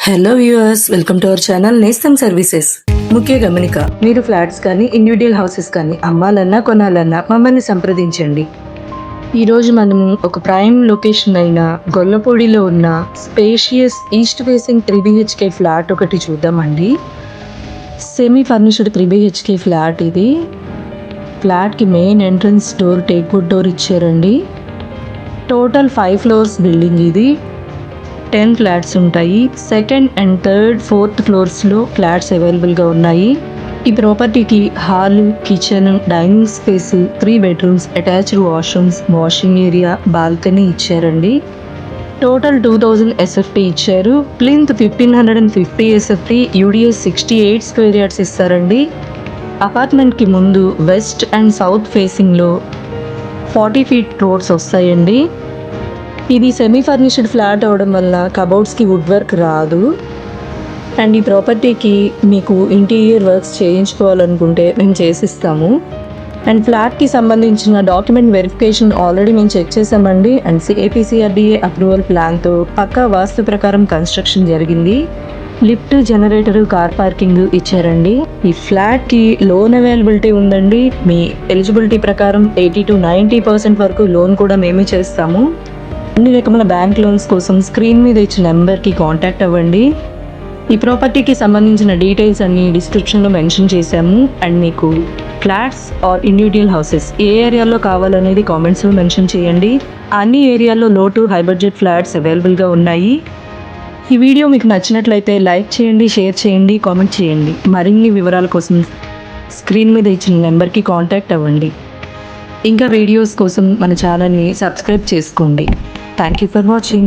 Hello viewers, welcome to our channel నేస్తం services. ముఖ్య గమనిక, మీరు ఫ్లాట్స్ కానీ ఇండివిజువల్ హౌసెస్ కానీ అమ్మాలన్నా కొనాలన్నా మమ్మల్ని సంప్రదించండి. ఈరోజు మనము ఒక ప్రైమ్ లొకేషన్ అయిన గొల్లపూడిలో ఉన్న spacious east facing 3 BHK flat ఒకటి చూద్దామండి. సెమీ ఫర్నిష్డ్ 3 BHK ఫ్లాట్ ఇది. ఫ్లాట్కి main entrance door teakwood door ఇచ్చారండి. టోటల్ 5 floors బిల్డింగ్ ఇది. 10 ఫ్లాట్స్ ఉంటాయి. సెకండ్ అండ్ థర్డ్ ఫోర్త్ ఫ్లోర్స్లో ఫ్లాట్స్ అవైలబుల్గా ఉన్నాయి. ఈ ప్రాపర్టీకి hall, kitchen, dining space, 3 bedrooms, attached washrooms, washing area, balcony ఇచ్చారండి. టోటల్ 2000 SFT ఇచ్చారు. Plinth 1550 SFT, UDS 68 square yards ఇస్తారండి. అపార్ట్మెంట్కి ముందు వెస్ట్ అండ్ సౌత్ ఫేసింగ్లో 40 feet రోడ్స్ వస్తాయండి. ఇది సెమీ ఫర్నిష్డ్ ఫ్లాట్ అవడం వల్ల కబోర్డ్స్కి వుడ్ వర్క్ రాదు. అండ్ ఈ ప్రాపర్టీకి మీకు ఇంటీరియర్ వర్క్స్ చేయించుకోవాలనుకుంటే మేము చేసిస్తాము. అండ్ ఫ్లాట్కి సంబంధించిన డాక్యుమెంట్ వెరిఫికేషన్ ఆల్రెడీ మేము చెక్ చేసామండి. అండ్ APCRDA అప్రూవల్ ప్లాన్తో పక్కా వాస్తు ప్రకారం కన్స్ట్రక్షన్ జరిగింది. లిఫ్ట్, జనరేటర్, కార్ పార్కింగ్ ఇచ్చారండి. ఈ ఫ్లాట్కి లోన్ అవైలబిలిటీ ఉందండి. మీ ఎలిజిబిలిటీ ప్రకారం 80 to 90% వరకు లోన్ కూడా మేమే చేస్తాము. అన్ని రకముల బ్యాంక్ లోన్స్ కోసం స్క్రీన్ మీద ఇచ్చిన నెంబర్కి కాంటాక్ట్ అవ్వండి. ఈ ప్రాపర్టీకి సంబంధించిన డీటెయిల్స్ అన్ని డిస్క్రిప్షన్లో మెన్షన్ చేశాము. అండ్ మీకు ఫ్లాట్స్ ఆర్ ఇండివిజువల్ హౌసెస్ ఏ ఏరియాలో కావాలనేది కామెంట్స్లో మెన్షన్ చేయండి. అన్ని ఏరియాల్లో లో టు హై బడ్జెట్ ఫ్లాట్స్ అవైలబుల్గా ఉన్నాయి. ఈ వీడియో మీకు నచ్చినట్లయితే లైక్ చేయండి, షేర్ చేయండి, కామెంట్ చేయండి. మరిన్ని వివరాల కోసం స్క్రీన్ మీద ఇచ్చిన నెంబర్కి కాంటాక్ట్ అవ్వండి. ఇంకా వీడియోస్ కోసం మన ఛానల్ని సబ్స్క్రైబ్ చేసుకోండి. Thank you for watching.